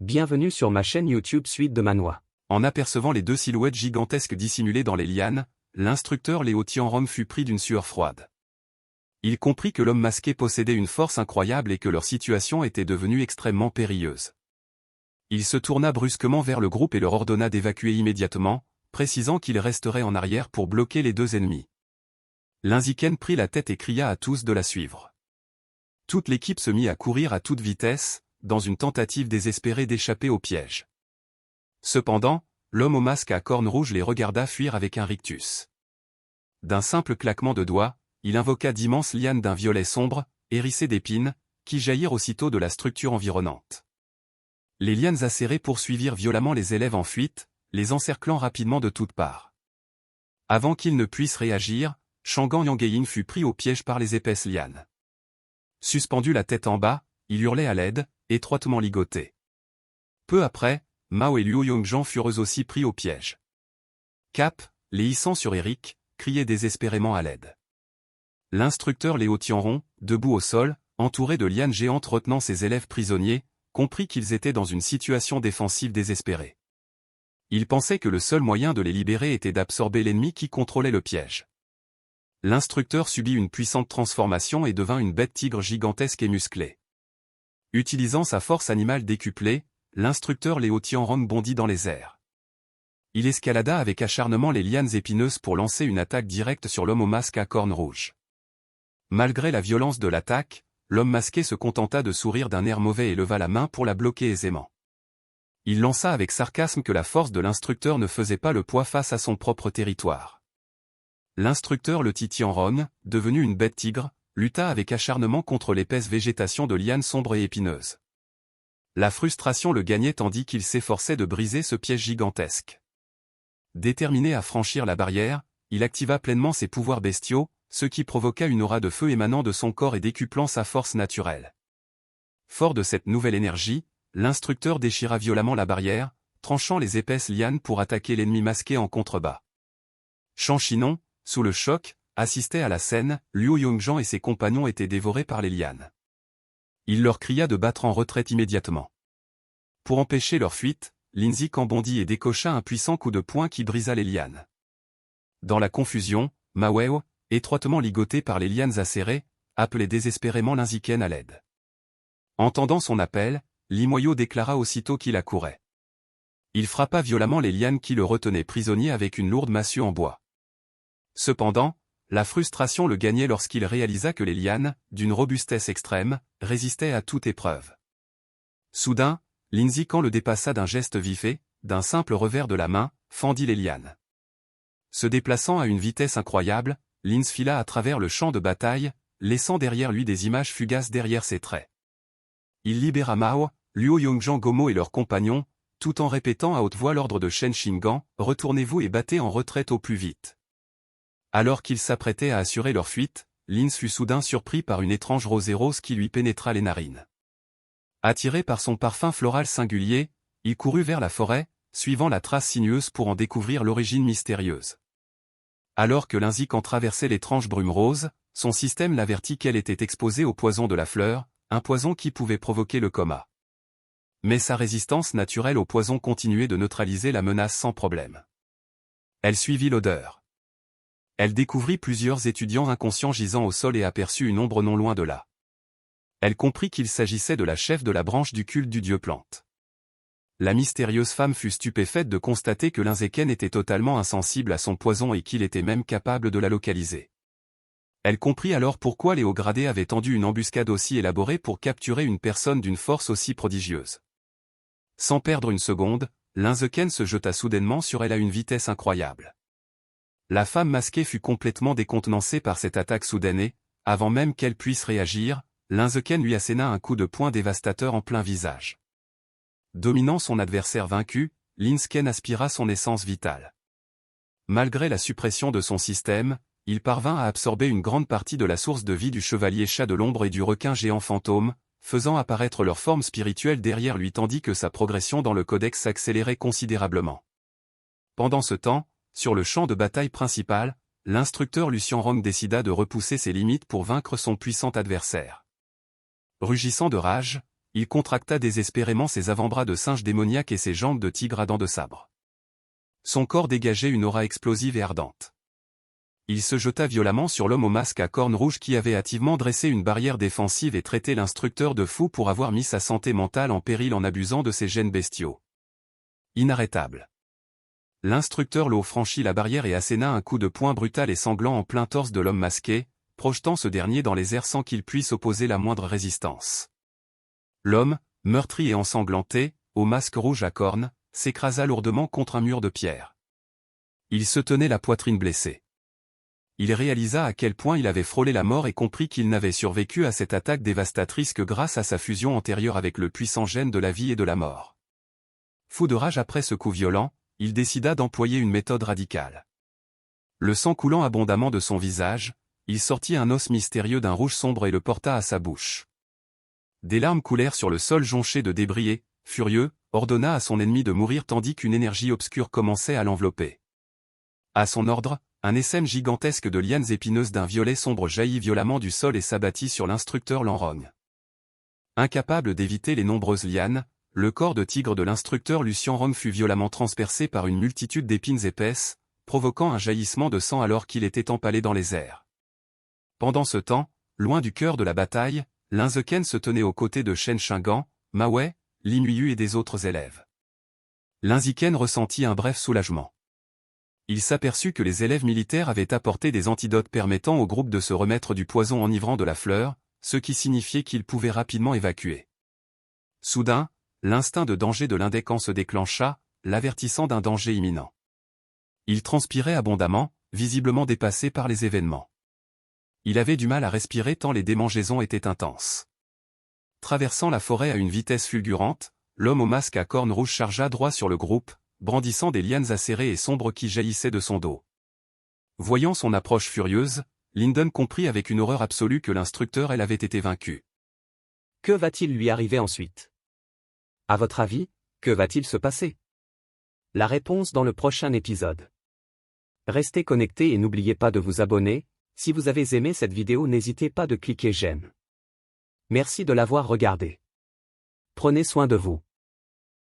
Bienvenue sur ma chaîne YouTube Suite de Manhwa. En apercevant les deux silhouettes gigantesques dissimulées dans les lianes, l'instructeur Léo Tianrong fut pris d'une sueur froide. Il comprit que l'homme masqué possédait une force incroyable et que leur situation était devenue extrêmement périlleuse. Il se tourna brusquement vers le groupe et leur ordonna d'évacuer immédiatement, précisant qu'il resterait en arrière pour bloquer les deux ennemis. Linziken prit la tête et cria à tous de la suivre. Toute l'équipe se mit à courir à toute vitesse, dans une tentative désespérée d'échapper au piège. Cependant, l'homme au masque à cornes rouges les regarda fuir avec un rictus. D'un simple claquement de doigts, il invoqua d'immenses lianes d'un violet sombre, hérissées d'épines, qui jaillirent aussitôt de la structure environnante. Les lianes acérées poursuivirent violemment les élèves en fuite, les encerclant rapidement de toutes parts. Avant qu'ils ne puissent réagir, Shangan Yangeyin fut pris au piège par les épaisses lianes. Suspendu la tête en bas, il hurlait à l'aide, étroitement ligoté. Peu après, Mao et Liu Yongzhan furent eux aussi pris au piège. Cap, les hissant sur Eric, criait désespérément à l'aide. L'instructeur Léo Tianrong, debout au sol, entouré de lianes géantes retenant ses élèves prisonniers, comprit qu'ils étaient dans une situation défensive désespérée. Il pensait que le seul moyen de les libérer était d'absorber l'ennemi qui contrôlait le piège. L'instructeur subit une puissante transformation et devint une bête tigre gigantesque et musclée. Utilisant sa force animale décuplée, l'instructeur Léo Tianrong bondit dans les airs. Il escalada avec acharnement les lianes épineuses pour lancer une attaque directe sur l'homme au masque à cornes rouges. Malgré la violence de l'attaque, l'homme masqué se contenta de sourire d'un air mauvais et leva la main pour la bloquer aisément. Il lança avec sarcasme que la force de l'instructeur ne faisait pas le poids face à son propre territoire. L'instructeur le Tianrong, devenu une bête tigre, lutta avec acharnement contre l'épaisse végétation de lianes sombres et épineuses. La frustration le gagnait tandis qu'il s'efforçait de briser ce piège gigantesque. Déterminé à franchir la barrière, il activa pleinement ses pouvoirs bestiaux, ce qui provoqua une aura de feu émanant de son corps et décuplant sa force naturelle. Fort de cette nouvelle énergie, l'instructeur déchira violemment la barrière, tranchant les épaisses lianes pour attaquer l'ennemi masqué en contrebas. Shan Shinon, sous le choc, assistait à la scène, Liu Yongzhan et ses compagnons étaient dévorés par les lianes. Il leur cria de battre en retraite immédiatement. Pour empêcher leur fuite, Linziken bondit et décocha un puissant coup de poing qui brisa les lianes. Dans la confusion, Mao, étroitement ligoté par les lianes acérées, appelait désespérément Linziken à l'aide. Entendant son appel, Limoyo déclara aussitôt qu'il accourait. Il frappa violemment les lianes qui le retenaient prisonnier avec une lourde massue en bois. Cependant, la frustration le gagnait lorsqu'il réalisa que les lianes, d'une robustesse extrême, résistaient à toute épreuve. Soudain, Linziken le dépassa d'un geste vif et, d'un simple revers de la main, fendit les lianes. Se déplaçant à une vitesse incroyable, Linz fila à travers le champ de bataille, laissant derrière lui des images fugaces derrière ses traits. Il libéra Mao, Liu Yongzhan Gomo et leurs compagnons, tout en répétant à haute voix l'ordre de Shen Shingan, « Retournez-vous et battez en retraite au plus vite ». Alors qu'ils s'apprêtaient à assurer leur fuite, Linz fut soudain surpris par une étrange rosée rose qui lui pénétra les narines. Attiré par son parfum floral singulier, il courut vers la forêt, suivant la trace sinueuse pour en découvrir l'origine mystérieuse. Alors que Linziken traversait l'étrange brume rose, son système l'avertit qu'elle était exposée au poison de la fleur, un poison qui pouvait provoquer le coma. Mais sa résistance naturelle au poison continuait de neutraliser la menace sans problème. Elle suivit l'odeur. Elle découvrit plusieurs étudiants inconscients gisant au sol et aperçut une ombre non loin de là. Elle comprit qu'il s'agissait de la chef de la branche du culte du dieu plante. La mystérieuse femme fut stupéfaite de constater que Linziken était totalement insensible à son poison et qu'il était même capable de la localiser. Elle comprit alors pourquoi les hauts gradés avaient tendu une embuscade aussi élaborée pour capturer une personne d'une force aussi prodigieuse. Sans perdre une seconde, Linziken se jeta soudainement sur elle à une vitesse incroyable. La femme masquée fut complètement décontenancée par cette attaque soudaine et, avant même qu'elle puisse réagir, Linziken lui asséna un coup de poing dévastateur en plein visage. Dominant son adversaire vaincu, Linziken aspira son essence vitale. Malgré la suppression de son système, il parvint à absorber une grande partie de la source de vie du chevalier chat de l'ombre et du requin géant fantôme, faisant apparaître leur forme spirituelle derrière lui tandis que sa progression dans le codex s'accélérait considérablement. Pendant ce temps, sur le champ de bataille principal, l'instructeur Lucien Rong décida de repousser ses limites pour vaincre son puissant adversaire. Rugissant de rage, il contracta désespérément ses avant-bras de singe démoniaque et ses jambes de tigre à dents de sabre. Son corps dégageait une aura explosive et ardente. Il se jeta violemment sur l'homme au masque à cornes rouges qui avait hâtivement dressé une barrière défensive et traité l'instructeur de fou pour avoir mis sa santé mentale en péril en abusant de ses gènes bestiaux. Inarrêtable. L'instructeur Lo franchit la barrière et asséna un coup de poing brutal et sanglant en plein torse de l'homme masqué, projetant ce dernier dans les airs sans qu'il puisse opposer la moindre résistance. L'homme, meurtri et ensanglanté, au masque rouge à cornes, s'écrasa lourdement contre un mur de pierre. Il se tenait la poitrine blessée. Il réalisa à quel point il avait frôlé la mort et comprit qu'il n'avait survécu à cette attaque dévastatrice que grâce à sa fusion antérieure avec le puissant gène de la vie et de la mort. Fou de rage après ce coup violent, il décida d'employer une méthode radicale. Le sang coulant abondamment de son visage, il sortit un os mystérieux d'un rouge sombre et le porta à sa bouche. Des larmes coulèrent sur le sol jonché de débris et, furieux, ordonna à son ennemi de mourir tandis qu'une énergie obscure commençait à l'envelopper. À son ordre, un essaim gigantesque de lianes épineuses d'un violet sombre jaillit violemment du sol et s'abattit sur l'instructeur Lanrogne. Incapable d'éviter les nombreuses lianes, le corps de tigre de l'instructeur Lucien Rome fut violemment transpercé par une multitude d'épines épaisses, provoquant un jaillissement de sang alors qu'il était empalé dans les airs. Pendant ce temps, loin du cœur de la bataille, Linzeken se tenait aux côtés de Shen Shingan, Mawei, Lin Yuyu et des autres élèves. Linziken ressentit un bref soulagement. Il s'aperçut que les élèves militaires avaient apporté des antidotes permettant au groupe de se remettre du poison enivrant de la fleur, ce qui signifiait qu'ils pouvaient rapidement évacuer. Soudain, l'instinct de danger de l'Indécan se déclencha, l'avertissant d'un danger imminent. Il transpirait abondamment, visiblement dépassé par les événements. Il avait du mal à respirer tant les démangeaisons étaient intenses. Traversant la forêt à une vitesse fulgurante, l'homme au masque à cornes rouges chargea droit sur le groupe, brandissant des lianes acérées et sombres qui jaillissaient de son dos. Voyant son approche furieuse, Linden comprit avec une horreur absolue que l'instructeur avait été vaincu. Que va-t-il lui arriver ensuite? À votre avis, que va-t-il se passer? La réponse dans le prochain épisode. Restez connectés et n'oubliez pas de vous abonner. Si vous avez aimé cette vidéo, n'hésitez pas de cliquer j'aime. Merci de l'avoir regardé. Prenez soin de vous.